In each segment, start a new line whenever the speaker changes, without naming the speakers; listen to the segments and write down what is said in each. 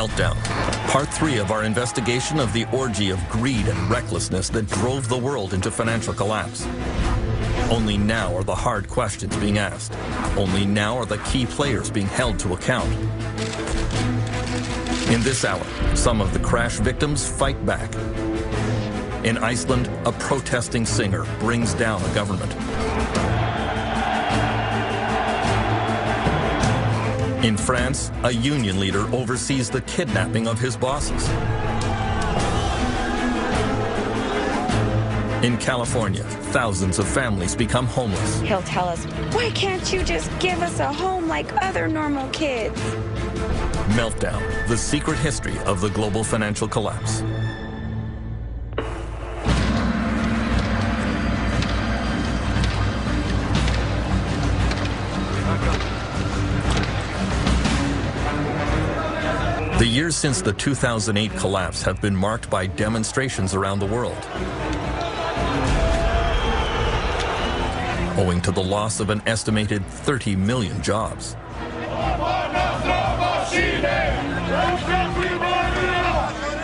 Meltdown, part 3 of our investigation of the orgy of greed and recklessness that drove the world into financial collapse. Only now are the hard questions being asked. Only now are the key players being held to account. In this hour, some of the crash victims fight back. In Iceland, a protesting singer brings down a government. In France, a union leader oversees the kidnapping of his bosses. In California, thousands of families become homeless.
He'll tell us, "Why can't you just give us a home like other normal kids?"
Meltdown, the secret history of the global financial collapse. The years since the 2008 collapse have been marked by demonstrations around the world. Owing to the loss of an estimated 30 million jobs.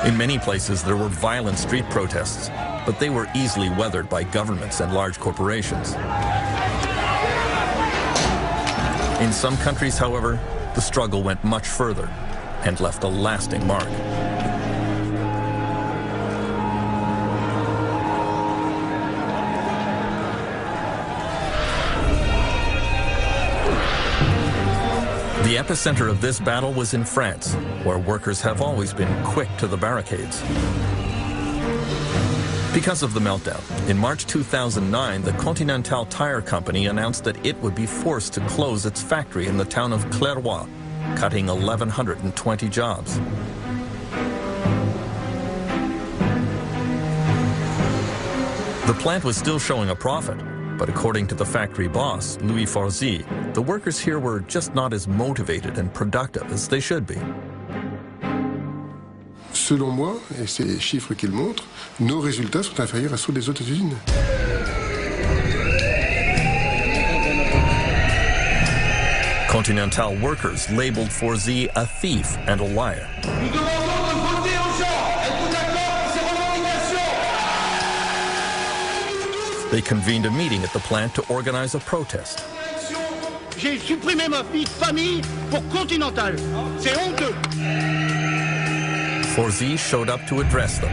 In many places, there were violent street protests, but they were easily weathered by governments and large corporations. In some countries, however, the struggle went much further and left a lasting mark. The epicenter of this battle was in France, where workers have always been quick to the barricades. Because of the meltdown, in March 2009, the Continental Tire Company announced that it would be forced to close its factory in the town of Clairvaux, cutting 1,120 jobs. The plant was still showing a profit, but according to the factory boss, Louis Forzy, the workers here were just not as motivated and productive as they should be.
Selon moi, et c'est les chiffres qu'ils montrent, nos résultats sont inférieurs à ceux des autres usines.
Continental workers labeled Forzy a thief and a liar. They convened a meeting at the plant to organize a protest.
J'ai supprimé ma vie de famille pour Continental. C'est honteux.
Forzy showed up to address them.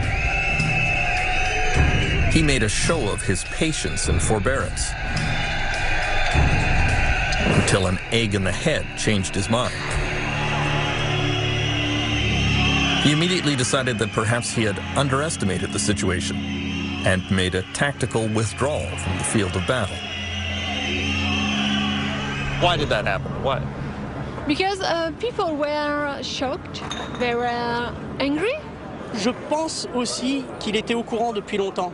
He made a show of his patience and forbearance, until an egg in the head changed his mind. He immediately decided that perhaps he had underestimated the situation and made a tactical withdrawal from the field of battle. Why did that happen? Why?
Because people were shocked, they were angry.
Je pense aussi qu'il était au courant depuis longtemps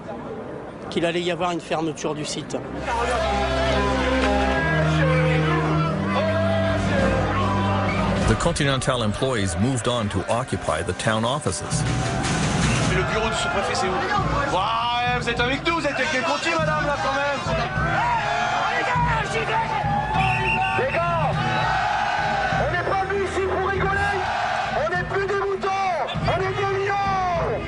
qu'il allait y avoir une fermeture du site.
The Continental employees moved on to occupy the town offices.
Le bureau du sous-préfet, c'est où? Ouais, vous êtes avec nous, vous êtes avec les Conti, madame, là, quand même. Les gars, on n'est pas venus ici pour rigoler. On n'est plus des moutons, on est des lions.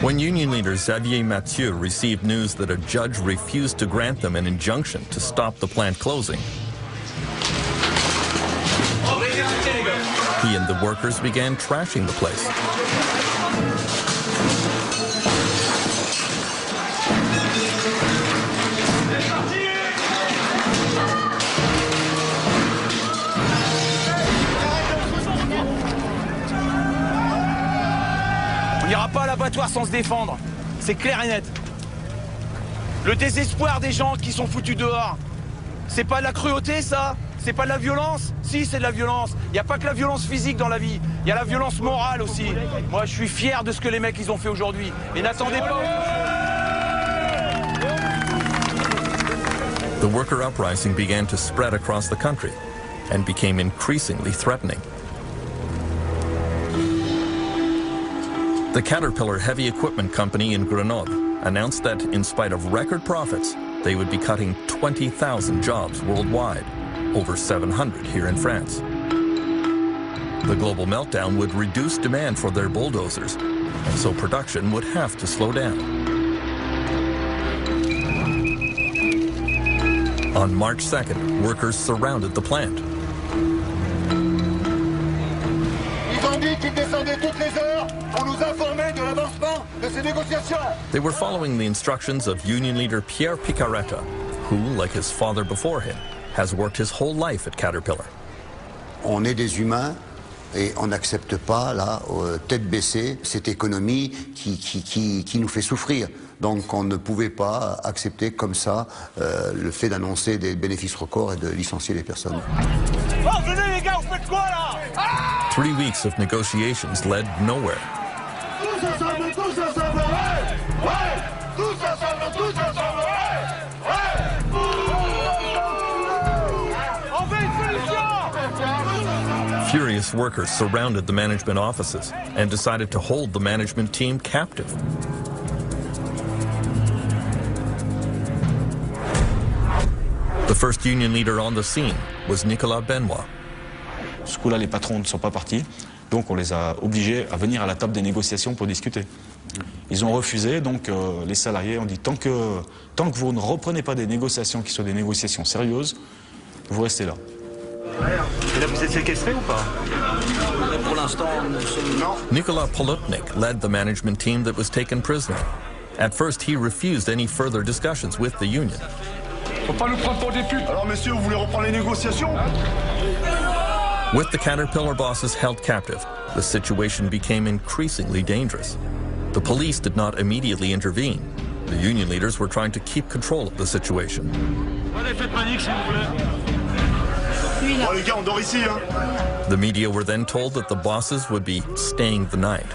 When union leader Xavier Mathieu received news that a judge refused to grant them an injunction to stop the plant closing, he and the workers began trashing the place.
On n'ira pas à l'abattoir sans se défendre. C'est clair et net. Le désespoir des gens qui sont foutus dehors. C'est pas de la cruauté, ça? C'est pas de la violence? Si, c'est de la violence. Il n'y a pas que la violence physique dans la vie. Il y a la violence morale aussi. Moi, je suis fier de ce que les mecs ils ont fait aujourd'hui. Et n'attendez pas.
The worker uprising began to spread across the country and became increasingly threatening. The Caterpillar Heavy Equipment Company in Grenoble announced that, in spite of record profits, they would be cutting 20,000 jobs worldwide, over 700 here in France. The global meltdown would reduce demand for their bulldozers, and so production would have to slow down. On March 2nd, workers surrounded the plant. They were following the instructions of union leader Pierre Picaretta, who, like his father before him, has worked his whole life at Caterpillar.
On est des humains et on n'accepte pas, là, tête baissée, cette économie qui nous fait souffrir. Donc on ne pouvait pas accepter comme ça le fait d'annoncer des bénéfices records et de licencier les personnes.
Oh, venez les gars, vous faites quoi là?
3 weeks of negotiations led nowhere.
Tous ensemble, ouais! Ouais! Tous ensemble, ouais! On veut une solution!
Furious workers surrounded the management offices and decided to hold the management team captive. The first union leader on the scene was Nicolas Benoit.
Ce coup-là, les patrons ne sont pas partis, donc on les a obligés à venir à la table des négociations pour discuter. Ils ont refusé, donc les salariés ont dit tant que vous ne reprenez pas des négociations qui soient des négociations sérieuses, vous restez là.
Et là, vous êtes séquestré ou pas?
Pour l'instant, nous sommes... Non.
Nicolas Polutnik led the management team that was taken prisoner. At first, he refused any further discussions with the union.
Faut pas nous prendre pour des putes. Alors, messieurs, vous voulez reprendre les négociations?
With the Caterpillar bosses held captive, the situation became increasingly dangerous. The police did not immediately intervene. The union leaders were trying to keep control of the situation.
Oh, les gars, on dort ici, hein?
The media were then told that the bosses would be staying the night.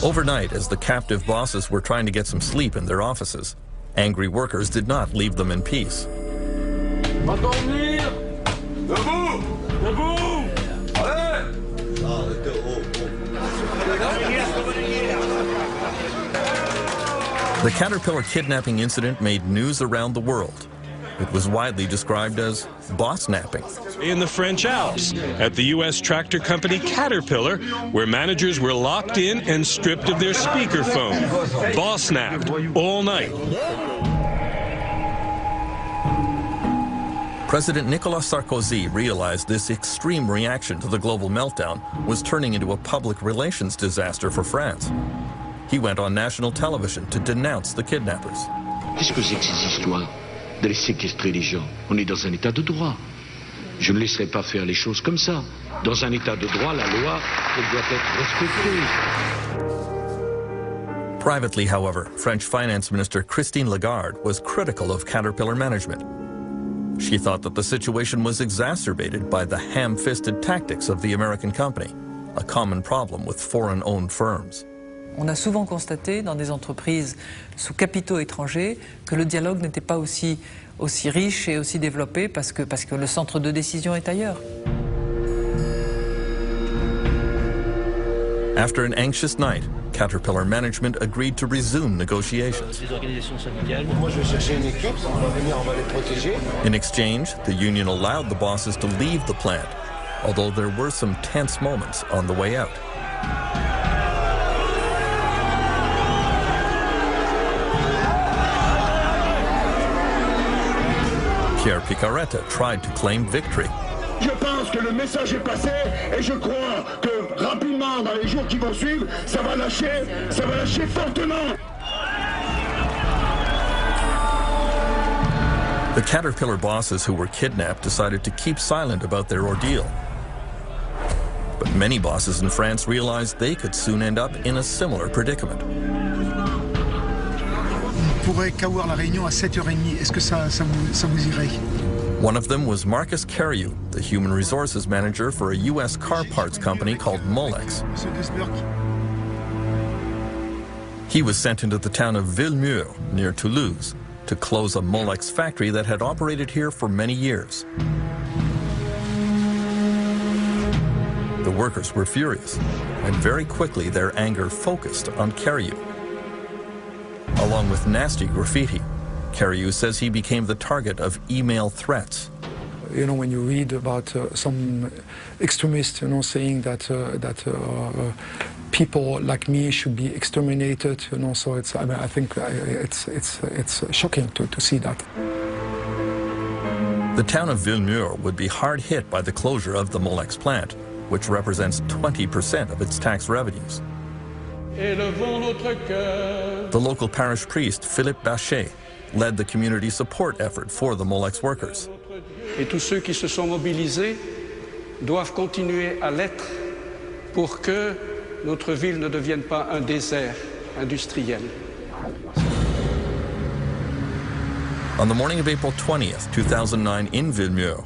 Overnight, as the captive bosses were trying to get some sleep in their offices, angry workers did not leave them in peace. The Caterpillar kidnapping incident made news around the world. It was widely described as boss-napping.
In the French Alps, at the U.S. tractor company Caterpillar, where managers were locked in and stripped of their speakerphone, boss-napped all night.
President Nicolas Sarkozy realized this extreme reaction to the global meltdown was turning into a public relations disaster for France. He went on national television to denounce the kidnappers.
Qu'est-ce que c'est que ces histoires d'aller séquestrer les gens? On est dans un état de droit. Je ne laisserai pas faire les choses comme ça. Dans un état de droit, la loi, elle doit être respectée.
Privately, however, French Finance Minister Christine Lagarde was critical of Caterpillar management. She thought that the situation was exacerbated by the ham-fisted tactics of the American company, a common problem with foreign-owned firms.
On a souvent constaté dans des entreprises sous capitaux étrangers que le dialogue n'était pas aussi riche et aussi développé parce que le centre de décision est ailleurs.
After an anxious night, Caterpillar management agreed to resume negotiations. In exchange, the union allowed the bosses to leave the plant, although there were some tense moments on the way out. Pierre Picaretta tried to claim victory.
Je pense que le message est passé et je crois que rapidement, dans les jours qui vont suivre, ça va lâcher fortement.
The Caterpillar bosses who were kidnapped decided to keep silent about their ordeal. But many bosses in France realized they could soon end up in a similar predicament.
On pourrait qu'avoir la réunion à 7h30. Est-ce que ça vous irait?
One of them was Marcus Carriou, the human resources manager for a U.S. car parts company called Molex. He was sent into the town of Villemur, near Toulouse, to close a Molex factory that had operated here for many years. The workers were furious, and very quickly their anger focused on Carriou. Along with nasty graffiti, Cariou says he became the target of email threats.
You know, when you read about some extremists, you know, saying that people like me should be exterminated, you know, so it's, I mean, I think it's shocking to see that.
The town of Villemur would be hard hit by the closure of the Molex plant, which represents 20% of its tax revenues. The local parish priest, Philippe Bachet, led the community support effort for the Molex workers.
Et tous ceux qui se sont mobilisés doivent continuer à l'être pour que notre ville ne devienne pas un désert industriel.
On the morning of April 20th, 2009 in Villemur,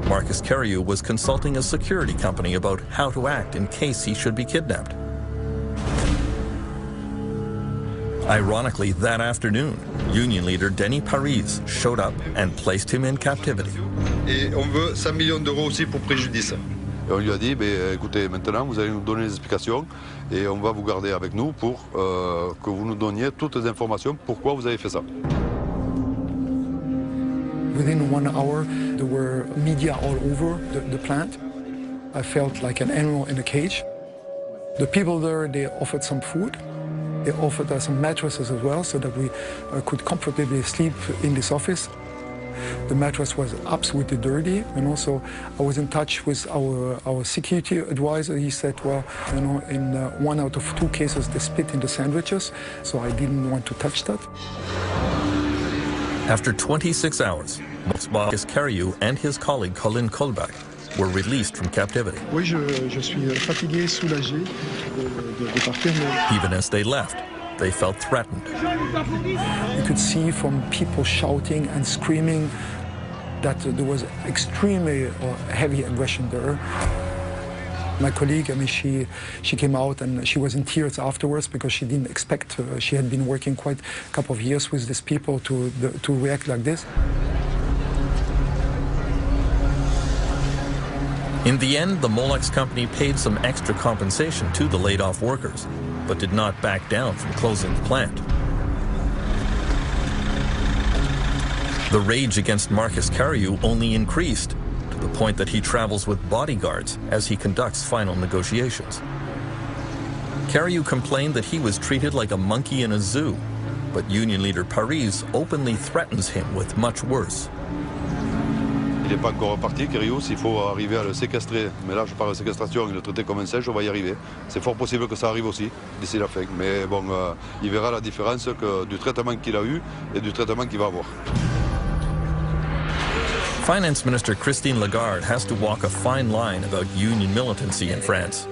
Marcus Cariou was consulting a security company about how to act in case he should be kidnapped. Ironically, that afternoon, union leader Denis Paris showed up and placed him in captivity.
Et on veut 100 millions d'euros aussi pour préjudice. Et on lui a dit, écoutez, maintenant vous allez nous donner les explications et on va vous garder avec nous pour que vous nous donniez toutes les informations pourquoi vous avez fait ça.
Within 1 hour, there were media all over the plant. I felt like an animal in a cage. The people there, they offered some food. They offered us some mattresses as well so that we could comfortably sleep in this office. The mattress was absolutely dirty, and also I was in touch with our security advisor. He said, well, you know, in 1 out of 2 cases they spit in the sandwiches, so I didn't want to touch that.
After 26 hours, Marcus Cariou and his colleague Colin Colbach were released from captivity.
Oui, je suis fatigué, soulagé de partir.
Even as they left, they felt threatened.
You could see from people shouting and screaming that there was extremely heavy aggression there. My colleague, I mean, she came out and she was in tears afterwards because she didn't expect, she had been working quite a couple of years with these people to react like this.
In the end, the Molex company paid some extra compensation to the laid-off workers, but did not back down from closing the plant. The rage against Marcus Cariou only increased, to the point that he travels with bodyguards as he conducts final negotiations. Cariou complained that he was treated like a monkey in a zoo, but union leader Paris openly threatens him with much worse.
Il n'est pas encore reparti, Cariou, s'il faut arriver à le séquestrer. Mais là, je parle de séquestration et le traiter comme un singe, on va y arriver. C'est fort possible que ça arrive aussi, d'ici la fin. Mais bon, il verra la différence du traitement qu'il a eu et du traitement qu'il va avoir.
Finance Minister Christine Lagarde has to walk a fine line about union militancy in France.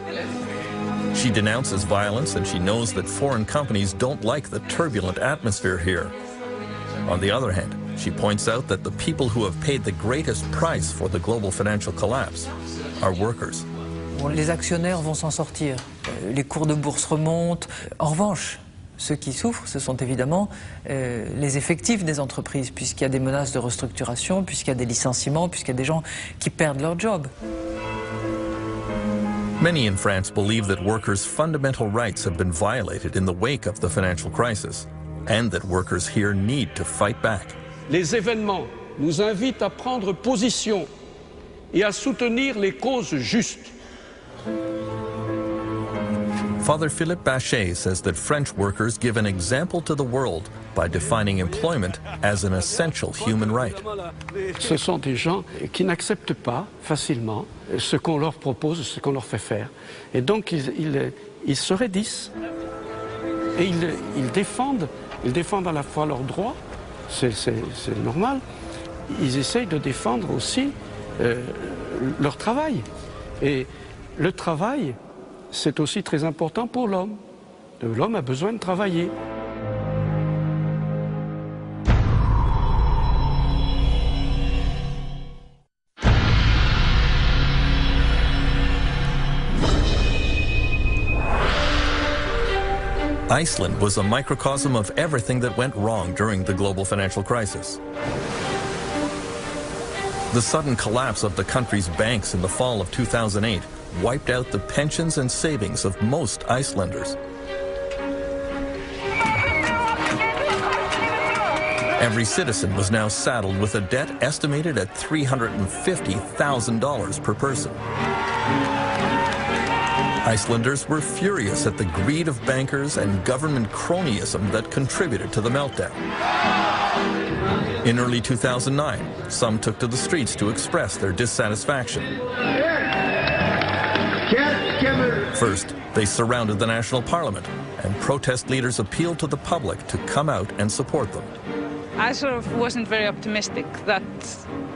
She denounces violence and she knows that foreign companies don't like the turbulent atmosphere here. On the other hand, she points out that the people who have paid the greatest price for the global financial collapse are workers.
Les actionnaires vont s'en sortir. Les cours de bourse remontent. En revanche, ceux qui souffrent, ce sont évidemment les effectifs des entreprises, puisqu'il y a des menaces de restructuration, puisqu'il y a des licenciements, puisqu'il y a des gens qui perdent leur job.
Many in France believe that workers' fundamental rights have been violated in the wake of the financial crisis, and that workers here need to fight back.
Les événements nous invitent à prendre position et à soutenir les causes justes.
Father Philippe Bachet says that French workers give an example to the world by defining employment as an essential human right.
Ce sont des gens qui n'acceptent pas facilement ce qu'on leur propose, ce qu'on leur fait faire. Et donc ils se raidissent et ils défendent à la fois leurs droits, c'est normal, ils essayent de défendre aussi leur travail. Et le travail, c'est aussi très important pour l'homme. L'homme a besoin de travailler.
Iceland was a microcosm of everything that went wrong during the global financial crisis. The sudden collapse of the country's banks in the fall of 2008 wiped out the pensions and savings of most Icelanders. Every citizen was now saddled with a debt estimated at $350,000 per person. Icelanders were furious at the greed of bankers and government cronyism that contributed to the meltdown. In early 2009, some took to the streets to express their dissatisfaction. First, they surrounded the National Parliament, and protest leaders appealed to the public to come out and support them.
I sort of wasn't very optimistic that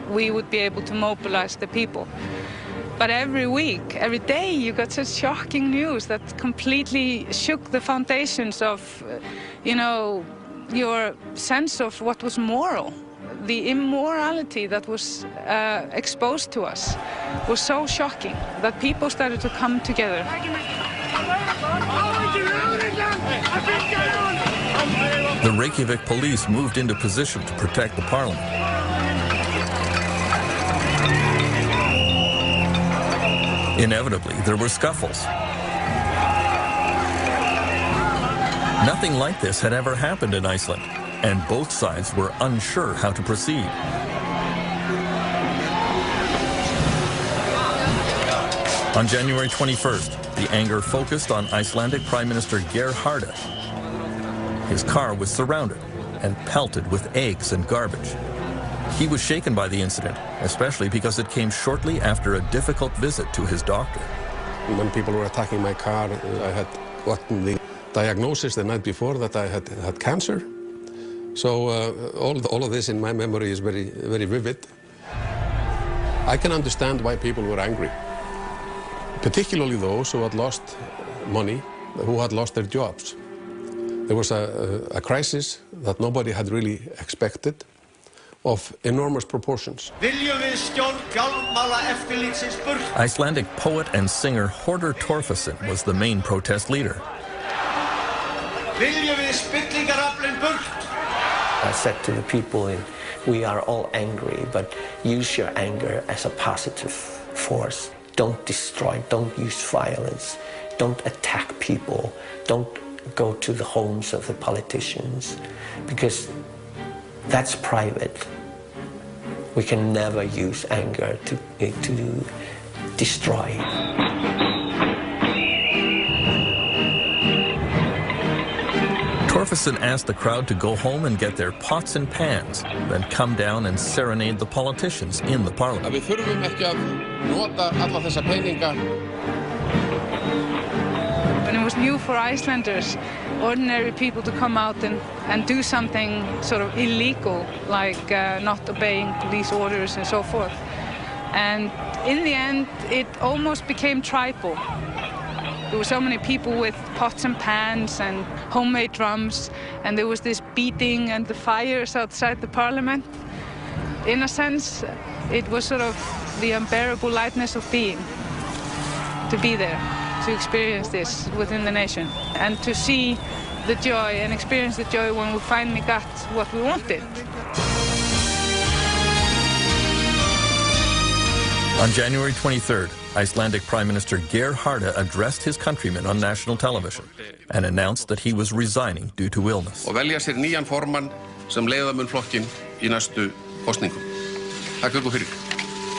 we would be able to mobilize the people. But every week, every day, you got such shocking news that completely shook the foundations of, your sense of what was moral. The immorality that was exposed to us was so shocking that people started to come together.
The Reykjavik police moved into position to protect the parliament. Inevitably, there were scuffles. Nothing like this had ever happened in Iceland, and both sides were unsure how to proceed. On January 21st, the anger focused on Icelandic Prime Minister Geir Haarde. His car was surrounded and pelted with eggs and garbage. He was shaken by the incident, especially because it came shortly after a difficult visit to his doctor.
When people were attacking my car, I had gotten the diagnosis the night before that I had cancer. So all of this in my memory is very, very vivid. I can understand why people were angry, particularly those who had lost money, who had lost their jobs. There was a crisis that nobody had really expected, of enormous proportions.
Icelandic poet and singer Hordur Torfason was the main protest leader.
I said to the people, we are all angry, but use your anger as a positive force. Don't destroy, don't use violence, don't attack people, don't go to the homes of the politicians, because that's private. We can never use anger to destroy.
Torfason asked the crowd to go home and get their pots and pans, then come down and serenade the politicians in the parliament.
Við þurfum ekki að nota alla þessa peninga.
And it was new for Icelanders, ordinary people, to come out and do something sort of illegal, like not obeying police orders and so forth. And in the end, it almost became tribal. There were so many people with pots and pans and homemade drums, and there was this beating and the fires outside the parliament. In a sense, it was sort of the unbearable lightness of being, to be there, to experience this within the nation, and to see the joy and experience the joy when we finally got what we wanted.
On January 23rd, Icelandic Prime Minister Geir Haarde addressed his countrymen on national television and announced that he was resigning due to illness.
Og velja sér nýjan formann sem leiða mun flokkinn í næstu kosningum. Takk ykkur fyrir.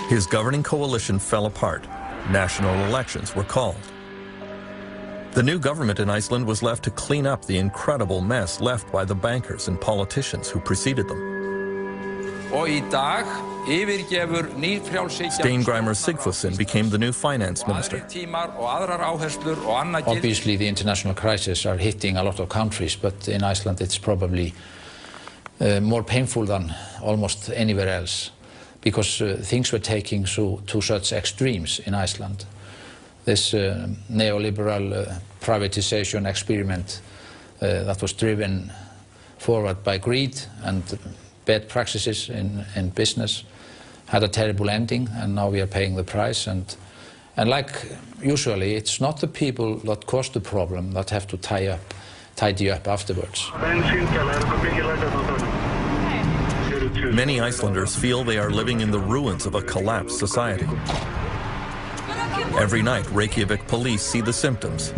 His governing coalition fell apart. National elections were called. The new government in Iceland was left to clean up the incredible mess left by the bankers and politicians who preceded them.
Og í dag yfirgefur nýfrjálshyggjan
Steingrímur Sigfússon became the new finance minister.
Obviously, the international crises are hitting a lot of countries, but in Iceland it's probably more painful than almost anywhere else, because things were taking to such extremes in Iceland. This neoliberal privatization experiment that was driven forward by greed and bad practices in business had a terrible ending, and now we are paying the price. And like usually, it's not the people that caused the problem that have to tidy up afterwards.
Many Icelanders feel they are living in the ruins of a collapsed society. Every night, Reykjavik police see the symptoms,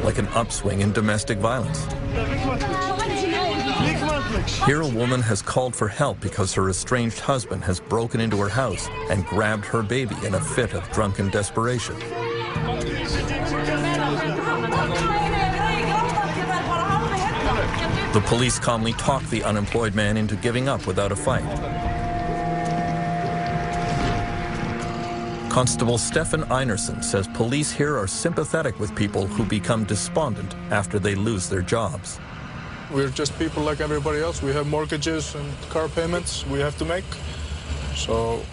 like an upswing in domestic violence. Here a woman has called for help because her estranged husband has broken into her house and grabbed her baby in a fit of drunken desperation. The police calmly talk the unemployed man into giving up without a fight. Constable Stefan Einerson says police here are sympathetic with people who become despondent after they lose their jobs.
We're just people like everybody else. We have mortgages and car payments we have to make. So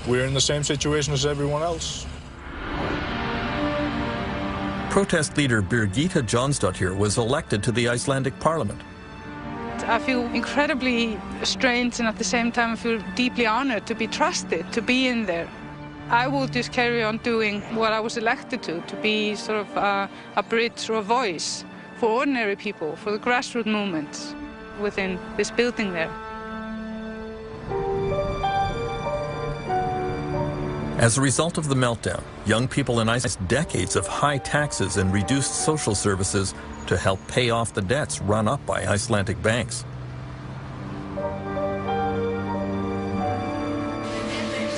we're in the same situation as everyone else.
Protest leader Birgitta Jonsdottir was elected to the Icelandic parliament.
I feel incredibly strange, and at the same time I feel deeply honored to be trusted, to be in there. I will just carry on doing what I was elected to be sort of a bridge or a voice for ordinary people, for the grassroots movements within this building there.
As a result of the meltdown, young people in Iceland faced decades of high taxes and reduced social services to help pay off the debts run up by Icelandic banks.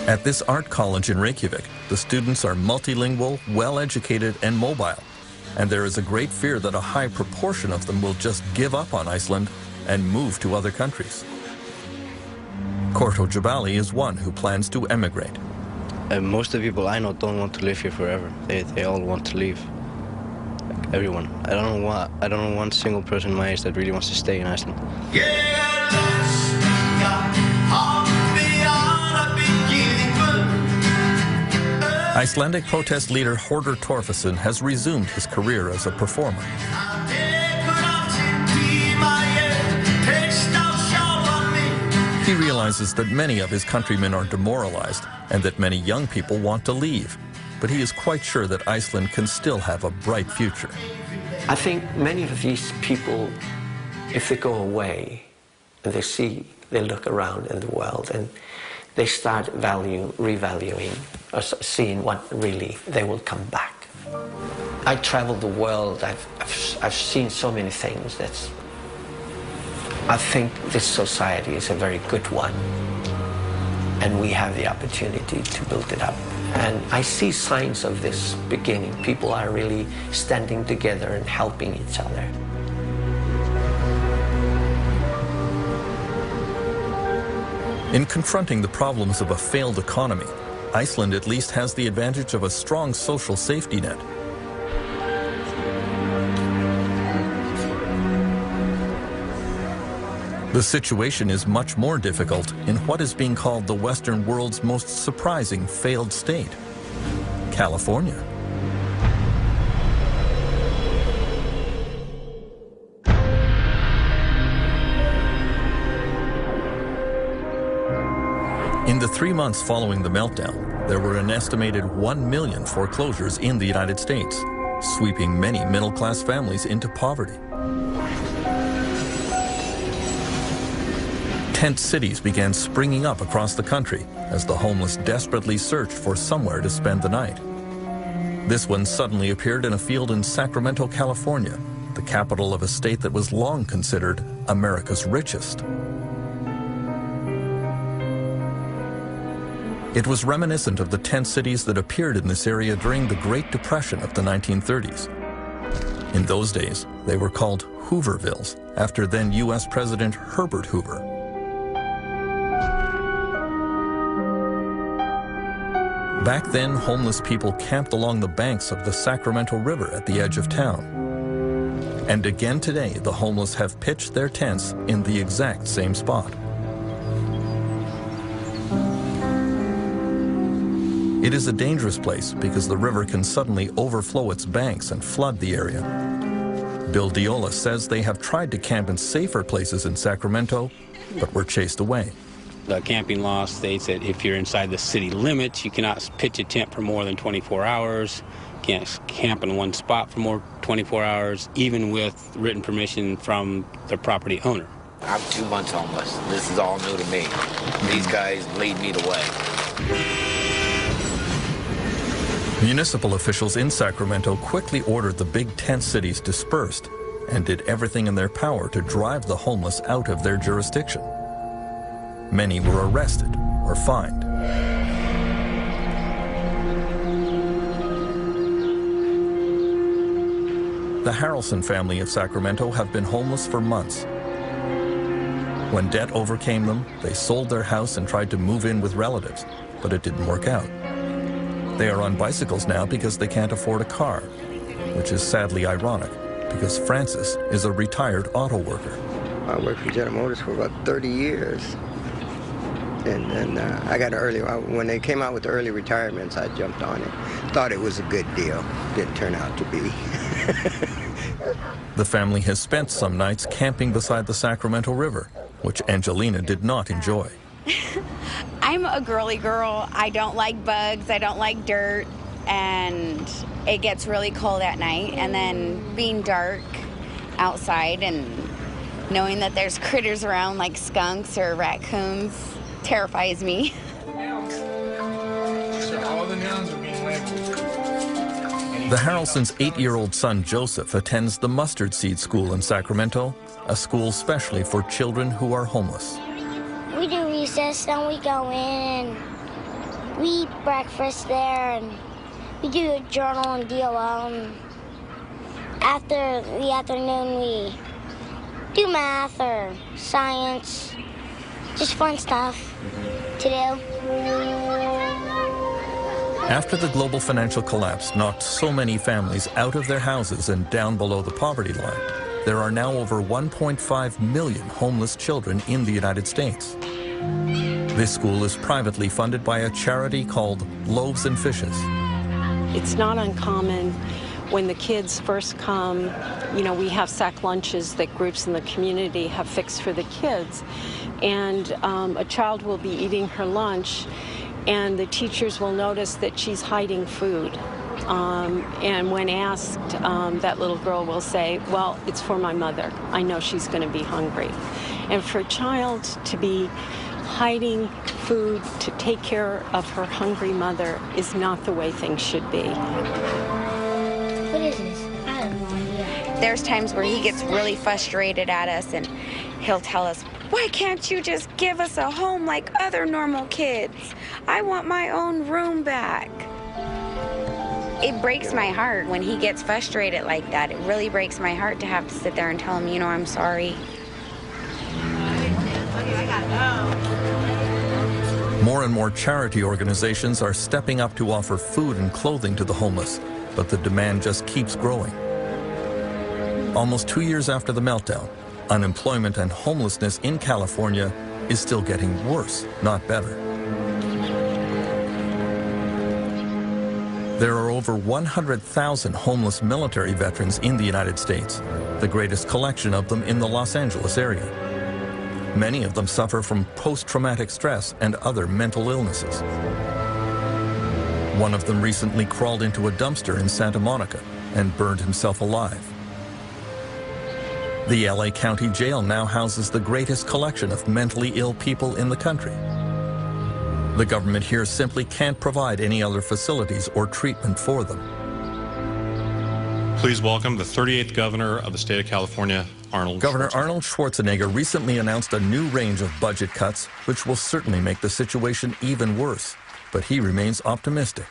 At this art college in Reykjavik, the students are multilingual, well-educated, and mobile. And there is a great fear that a high proportion of them will just give up on Iceland and move to other countries. Korto Jabali is one who plans to emigrate.
Most of the people I know don't want to live here forever. They all want to leave. Like everyone. I don't know one single person my age that really wants to stay in Iceland.
Icelandic protest leader Hordur Torfason has resumed his career as a performer. He realizes that many of his countrymen are demoralized and that many young people want to leave. But he is quite sure that Iceland can still have a bright future.
I think many of these people, if they go away and they look around in the world and they start revaluing or seeing what really they will come back. I traveled the world, I've seen so many things that I think this society is a very good one, and we have the opportunity to build it up. And I see signs of this beginning. People are really standing together and helping each other.
In confronting the problems of a failed economy, Iceland at least has the advantage of a strong social safety net. The situation is much more difficult in what is being called the Western world's most surprising failed state, California. In the 3 months following the meltdown, there were an estimated 1 million foreclosures in the United States, sweeping many middle-class families into poverty. Tent cities began springing up across the country as the homeless desperately searched for somewhere to spend the night. This one suddenly appeared in a field in Sacramento, California, the capital of a state that was long considered America's richest. It was reminiscent of the tent cities that appeared in this area during the Great Depression of the 1930s. In those days, they were called Hoovervilles, after then U.S. President Herbert Hoover. Back then, homeless people camped along the banks of the Sacramento River at the edge of town. And again today, the homeless have pitched their tents in the exact same spot. It is a dangerous place because the river can suddenly overflow its banks and flood the area. Bill Diola says they have tried to camp in safer places in Sacramento, but were chased away.
The camping law states that if you're inside the city limits, you cannot pitch a tent for more than 24 hours. You can't camp in one spot for more than 24 hours, even with written permission from the property owner.
I'm 2 months homeless. This is all new to me. These guys lead me the way.
Municipal officials in Sacramento quickly ordered the big tent cities dispersed, and did everything in their power to drive the homeless out of their jurisdiction. Many were arrested or fined. The Harrelson family of Sacramento have been homeless for months. When debt overcame them, they sold their house and tried to move in with relatives, but it didn't work out. They are on bicycles now because they can't afford a car, which is sadly ironic, because Francis is a retired auto worker.
I worked for General Motors for about 30 years. And I got an early, when they came out with the early retirements, I jumped on it. Thought it was a good deal. Didn't turn out to be.
The family has spent some nights camping beside the Sacramento River, which Angelina did not enjoy.
I'm a girly girl. I don't like bugs. I don't like dirt. And it gets really cold at night. And then being dark outside and knowing that there's critters around like skunks or raccoons terrifies me.
The Harrelsons' 8-year-old son Joseph attends the Mustard Seed School in Sacramento, a school specially for children who are homeless.
We do recess and we go in and we eat breakfast there and we do a journal and DOL. And after the afternoon we do math or science, just fun stuff to do.
After the global financial collapse knocked so many families out of their houses and down below the poverty line, there are now over 1.5 million homeless children in the United States. This school is privately funded by a charity called Loaves and Fishes.
It's not uncommon when the kids first come, you know, we have sack lunches that groups in the community have fixed for the kids. And a child will be eating her lunch and the teachers will notice that she's hiding food. And when asked, that little girl will say, well, it's for my mother. I know she's going to be hungry. And for a child to be hiding food to take care of her hungry mother is not the way things should be.
What is this? I have no idea.
There's times where he gets really frustrated at us and he'll tell us, why can't you just give us a home like other normal kids? I want my own room back. It breaks my heart when he gets frustrated like that. It really breaks my heart to have to sit there and tell him, you know, I'm sorry.
More and more charity organizations are stepping up to offer food and clothing to the homeless, but the demand just keeps growing. Almost 2 years after the meltdown, unemployment and homelessness in California is still getting worse, not better. There are over 100,000 homeless military veterans in the United States, the greatest collection of them in the Los Angeles area. Many of them suffer from post-traumatic stress and other mental illnesses. One of them recently crawled into a dumpster in Santa Monica and burned himself alive. The LA County Jail now houses the greatest collection of mentally ill people in the country. The government here simply can't provide any other facilities or treatment for them.
Please welcome the 38th governor of the state of California,
Governor Arnold Schwarzenegger recently announced a new range of budget cuts, which will certainly make the situation even worse. But he remains optimistic.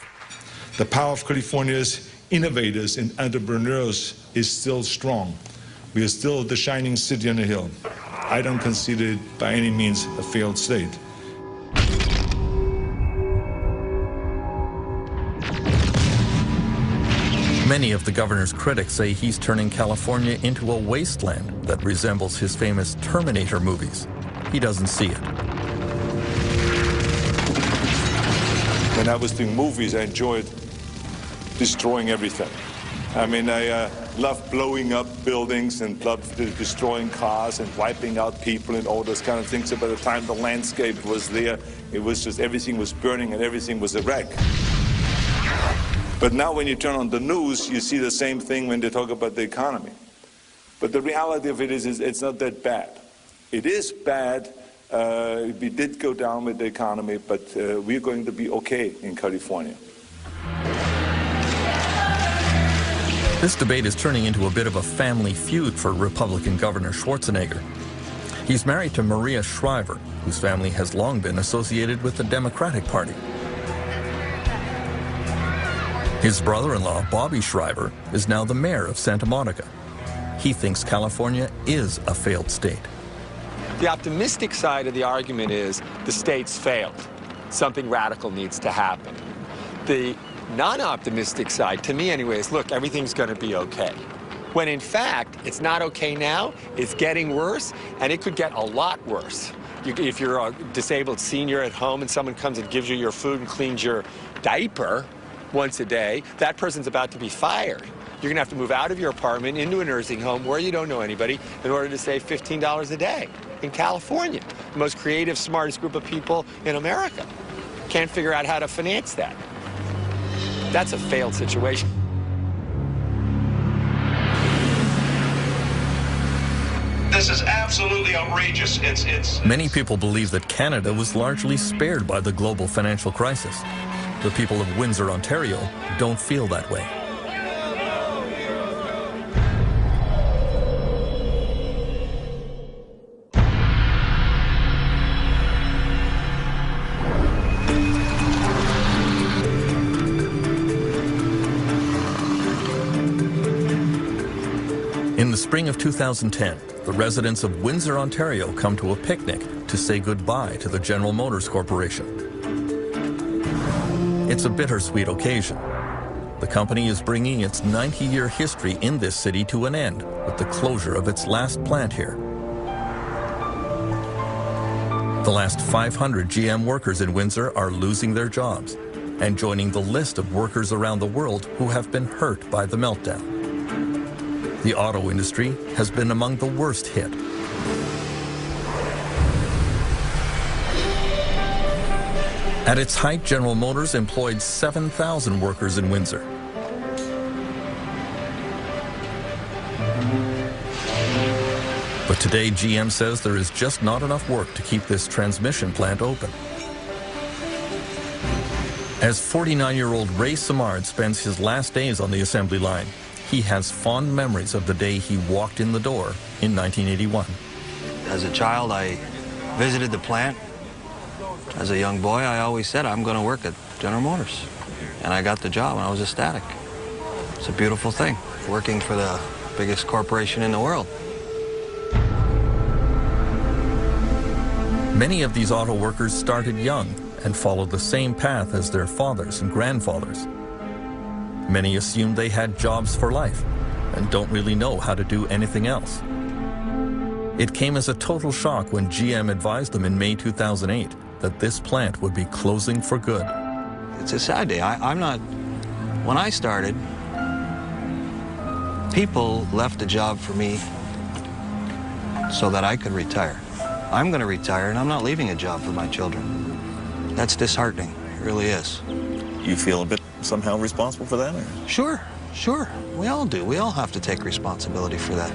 The power of California's innovators and entrepreneurs is still strong. We are still the shining city on the hill. I don't consider it by any means a failed state.
Many of the governor's critics say he's turning California into a wasteland that resembles his famous Terminator movies. He doesn't see it.
When I was doing movies, I enjoyed destroying everything. I mean, I loved blowing up buildings and loved destroying cars and wiping out people and all those kind of things. So by the time the landscape was there, it was just everything was burning and everything was a wreck. But now when you turn on the news, you see the same thing when they talk about the economy. But the reality of it is it's not that bad. It is bad. We did go down with the economy, but we're going to be okay in California.
This debate is turning into a bit of a family feud for Republican Governor Schwarzenegger. He's married to Maria Shriver, whose family has long been associated with the Democratic Party. His brother-in-law, Bobby Shriver, is now the mayor of Santa Monica. He thinks California is a failed state.
The optimistic side of the argument is the state's failed. Something radical needs to happen. The non-optimistic side, to me anyways, look, everything's going to be okay. When in fact, it's not okay now, it's getting worse, and it could get a lot worse. If you're a disabled senior at home and someone comes and gives you your food and cleans your diaper once a day, that person's about to be fired. You're going to have to move out of your apartment into a nursing home where you don't know anybody in order to save $15 a day in California. The most creative, smartest group of people in America. Can't figure out how to finance that. That's a failed situation.
This is absolutely outrageous.
Many people believe that Canada was largely spared by the global financial crisis. The people of Windsor, Ontario, don't feel that way. In the spring of 2010, the residents of Windsor, Ontario come to a picnic to say goodbye to the General Motors Corporation. It's a bittersweet occasion. The company is bringing its 90-year history in this city to an end with the closure of its last plant here. The last 500 GM workers in Windsor are losing their jobs and joining the list of workers around the world who have been hurt by the meltdown. The auto industry has been among the worst hit. At its height, General Motors employed 7,000 workers in Windsor. But today, GM says there is just not enough work to keep this transmission plant open. As 49-year-old Ray Simard spends his last days on the assembly line, he has fond memories of the day he walked in the door in 1981.
As a child, I visited the plant. As a young boy, I always said, I'm going to work at General Motors. And I got the job, and I was ecstatic. It's a beautiful thing, working for the biggest corporation in the world.
Many of these auto workers started young and followed the same path as their fathers and grandfathers. Many assumed they had jobs for life and don't really know how to do anything else. It came as a total shock when GM advised them in May 2008 that this plant would be closing for good.
It's a sad day. When I started, people left a job for me so that I could retire. I'm going to retire, and I'm not leaving a job for my children. That's disheartening. It really is.
You feel a bit somehow responsible for that? Or?
Sure. We all do. We all have to take responsibility for that.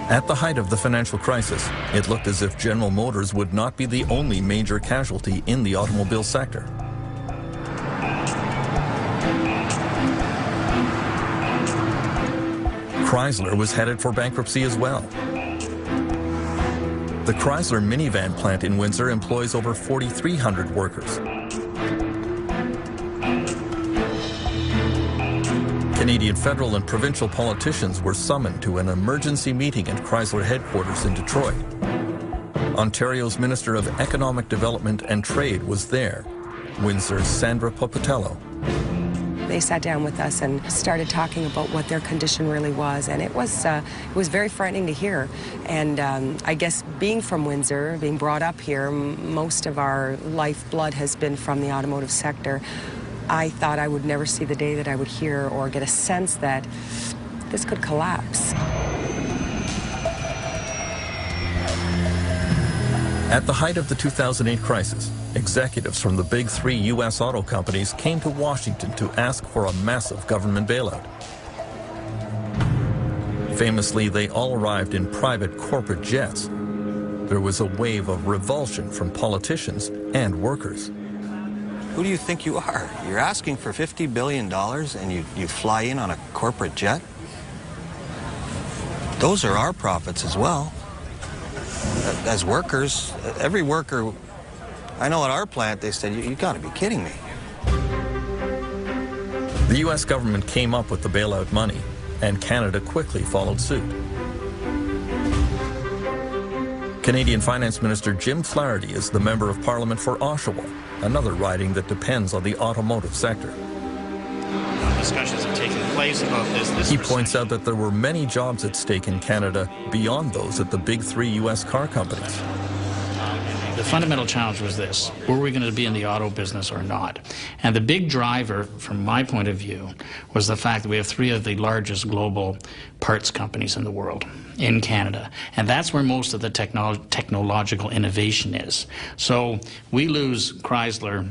At the height of the financial crisis, it looked as if General Motors would not be the only major casualty in the automobile sector. Chrysler was headed for bankruptcy as well. The Chrysler minivan plant in Windsor employs over 4,300 workers. Canadian federal and provincial politicians were summoned to an emergency meeting at Chrysler headquarters in Detroit. Ontario's Minister of Economic Development and Trade was there, Windsor's Sandra Popatello.
They sat down with us and started talking about what their condition really was, and it was very frightening to hear. And I guess being from Windsor, being brought up here, most of our lifeblood has been from the automotive sector. I thought I would never see the day that I would hear or get a sense that this could collapse.
At the height of the 2008 crisis, executives from the big three U.S. auto companies came to Washington to ask for a massive government bailout. Famously, they all arrived in private corporate jets. There was a wave of revulsion from politicians and workers.
Who do you think you are? You're asking for $50 billion and you fly in on a corporate jet? Those are our profits as well. As workers, every worker, I know at our plant, they said, you gotta be kidding me.
The U.S. government came up with the bailout money, and Canada quickly followed suit. Canadian Finance Minister Jim Flaherty is the Member of Parliament for Oshawa, another riding that depends on the automotive sector.
Discussions have taken place about this.
He points out that there were many jobs at stake in Canada beyond those at the big three U.S. car companies.
The fundamental challenge was this: were we going to be in the auto business or not? And the big driver, from my point of view, was the fact that we have three of the largest global parts companies in the world in Canada. And that's where most of the technological innovation is. So we lose Chrysler,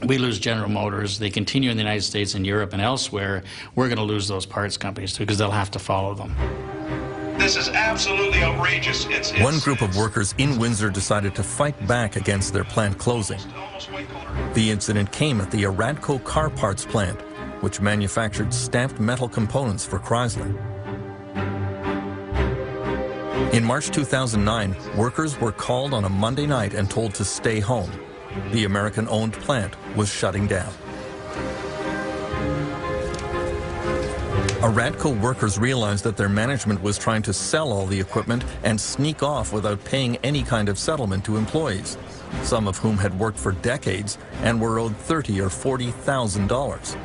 we lose General Motors, they continue in the United States and Europe and elsewhere, we're going to lose those parts companies too, because they'll have to follow them.
This is absolutely outrageous.
One group of workers in Windsor decided to fight back against their plant closing. The incident came at the Aradco car parts plant, which manufactured stamped metal components for Chrysler. In March 2009, workers were called on a Monday night and told to stay home. The American-owned plant was shutting down. Aradco workers realized that their management was trying to sell all the equipment and sneak off without paying any kind of settlement to employees, some of whom had worked for decades and were owed $30,000 or $40,000.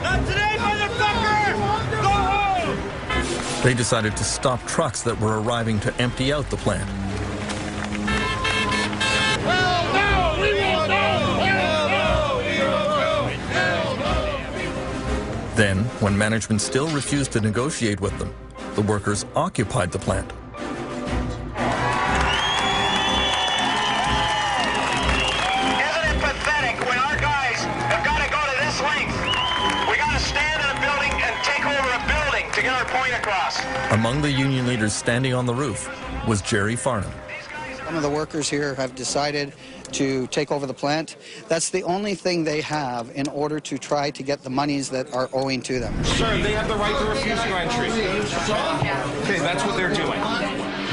Not today, motherfucker! Go home!
They decided to stop trucks that were arriving to empty out the plant. Then, when management still refused to negotiate with them, the workers occupied the plant.
Isn't it pathetic when our guys have got to go to this length? We got to stand in a building and take over a building to get our point across.
Among the union leaders standing on the roof was Jerry Farnham.
Some of the workers here have decided to take over the plant. That's the only thing they have in order to try to get the monies that are owing to them.
Sir, they have the right to refuse your entry. Okay, that's what they're doing.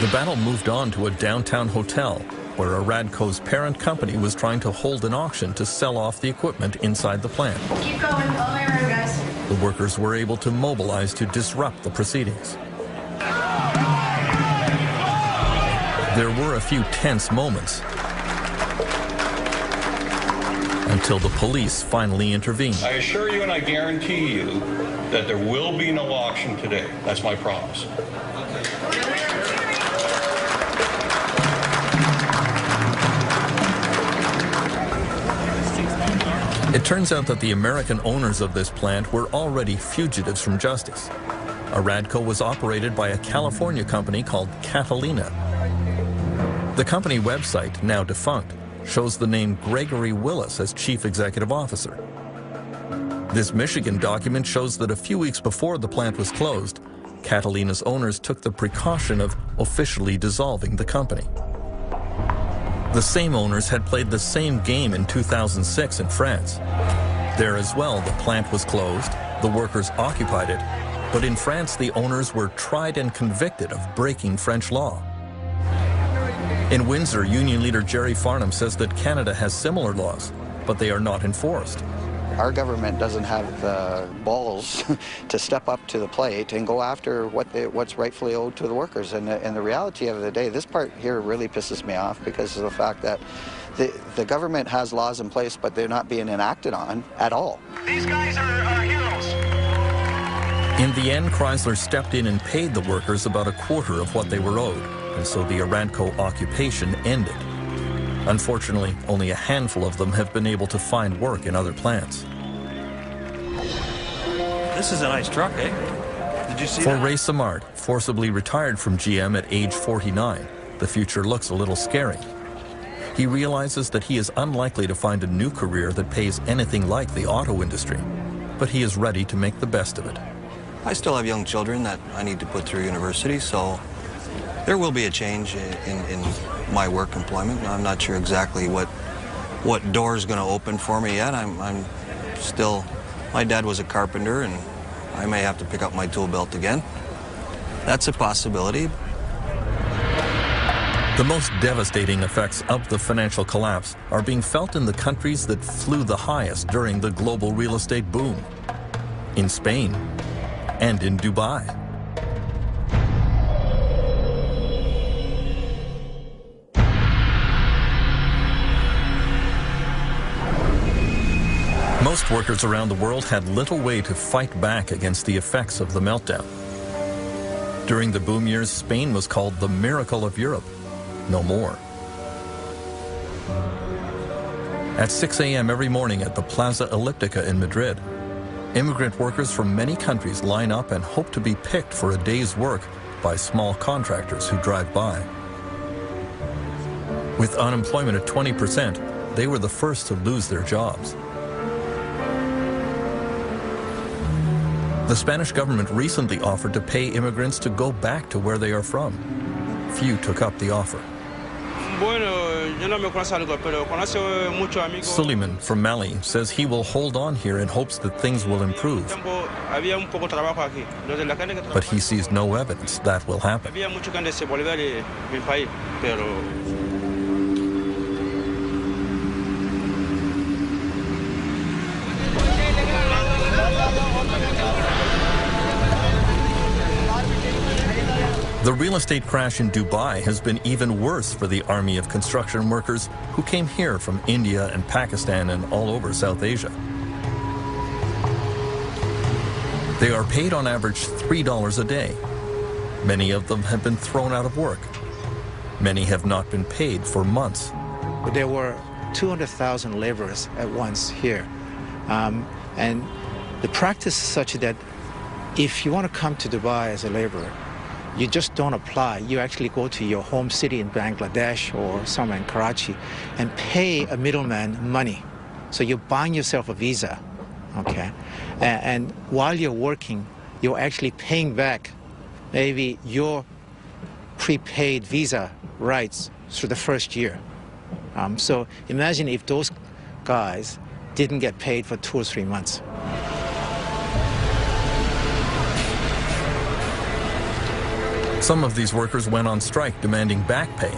The battle moved on to a downtown hotel where Aradco's parent company was trying to hold an auction to sell off the equipment inside the plant.
Keep going, all the way around, guys.
The workers were able to mobilize to disrupt the proceedings. There were a few tense moments until the police finally intervened.
I assure you and I guarantee you that there will be no auction today. That's my promise.
It turns out that the American owners of this plant were already fugitives from justice. Aradco was operated by a California company called Catalina. The company website, now defunct, shows the name Gregory Willis as chief executive officer. This Michigan document shows that a few weeks before the plant was closed, Catalina's owners took the precaution of officially dissolving the company. The same owners had played the same game in 2006 in France. There as well, the plant was closed, the workers occupied it, but in France the owners were tried and convicted of breaking French law. In Windsor, union leader Jerry Farnham says that Canada has similar laws, but they are not enforced.
Our government doesn't have the balls to step up to the plate and go after what's rightfully owed to the workers. And the reality of the day, this part here really pisses me off because of the fact that the government has laws in place, but they're not being enacted on at all.
These guys are heroes.
In the end, Chrysler stepped in and paid the workers about a quarter of what they were owed, and so the Aradco occupation ended. Unfortunately, only a handful of them have been able to find work in other plants.
This is a nice truck, eh? Did you see
For
that?
Ray Samard, forcibly retired from GM at age 49, the future looks a little scary. He realizes that he is unlikely to find a new career that pays anything like the auto industry, but he is ready to make the best of it.
I still have young children that I need to put through university, so there will be a change in my work employment. I'm not sure exactly what what door is going to open for me yet. I'm still, my dad was a carpenter, and I may have to pick up my tool belt again. That's a possibility.
The most devastating effects of the financial collapse are being felt in the countries that flew the highest during the global real estate boom. In Spain and in Dubai. Most workers around the world had little way to fight back against the effects of the meltdown. During the boom years, Spain was called the miracle of Europe. No more. At 6 a.m. every morning at the Plaza Elliptica in Madrid, immigrant workers from many countries line up and hope to be picked for a day's work by small contractors who drive by. With unemployment at 20%, they were the first to lose their jobs. The Spanish government recently offered to pay immigrants to go back to where they are from. Few took up the offer. Suleiman from Mali says he will hold on here in hopes that things will improve. But he sees no evidence that will happen. The real estate crash in Dubai has been even worse for the army of construction workers who came here from India and Pakistan and all over South Asia. They are paid on average $3 a day. Many of them have been thrown out of work. Many have not been paid for months.
There were 200,000 laborers at once here. And the practice is such that if you want to come to Dubai as a laborer, you just don't apply. You actually go to your home city in Bangladesh or somewhere in Karachi and pay a middleman money. So you're buying yourself a visa, okay? And while you're working, you're actually paying back maybe your prepaid visa rights through the first year. So imagine if those guys didn't get paid for 2 or 3 months.
Some of these workers went on strike demanding back pay.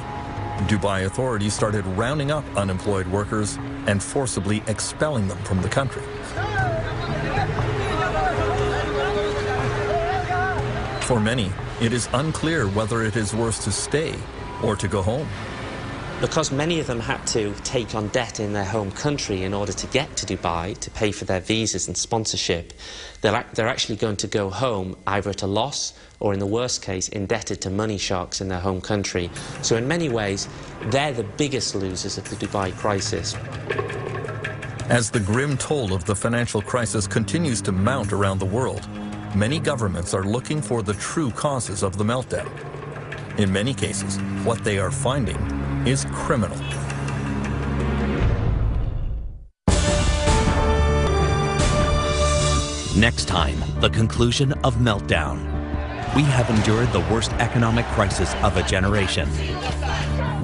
Dubai authorities started rounding up unemployed workers and forcibly expelling them from the country. For many, it is unclear whether it is worse to stay or to go home.
Because many of them had to take on debt in their home country in order to get to Dubai to pay for their visas and sponsorship, they're actually going to go home either at a loss or, in the worst case, indebted to money sharks in their home country. So in many ways, they're the biggest losers of the Dubai crisis.
As the grim toll of the financial crisis continues to mount around the world, many governments are looking for the true causes of the meltdown. In many cases, what they are finding is criminal.
Next time, the conclusion of Meltdown. We have endured the worst economic crisis of a generation.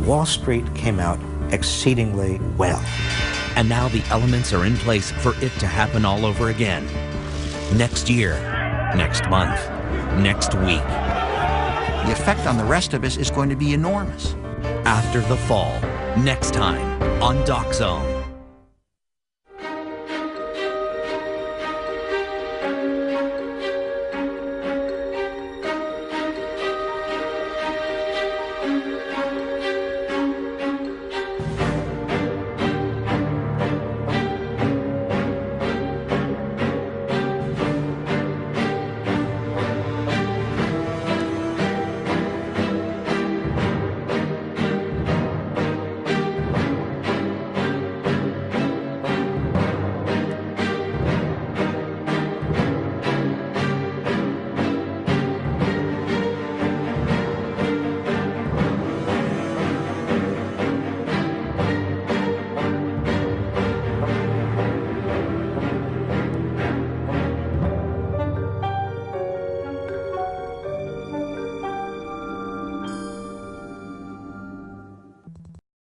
Wall Street came out exceedingly well.
And now the elements are in place for it to happen all over again. Next year, next month, next week.
The effect on the rest of us is going to be enormous.
After the fall, next time on Doc Zone.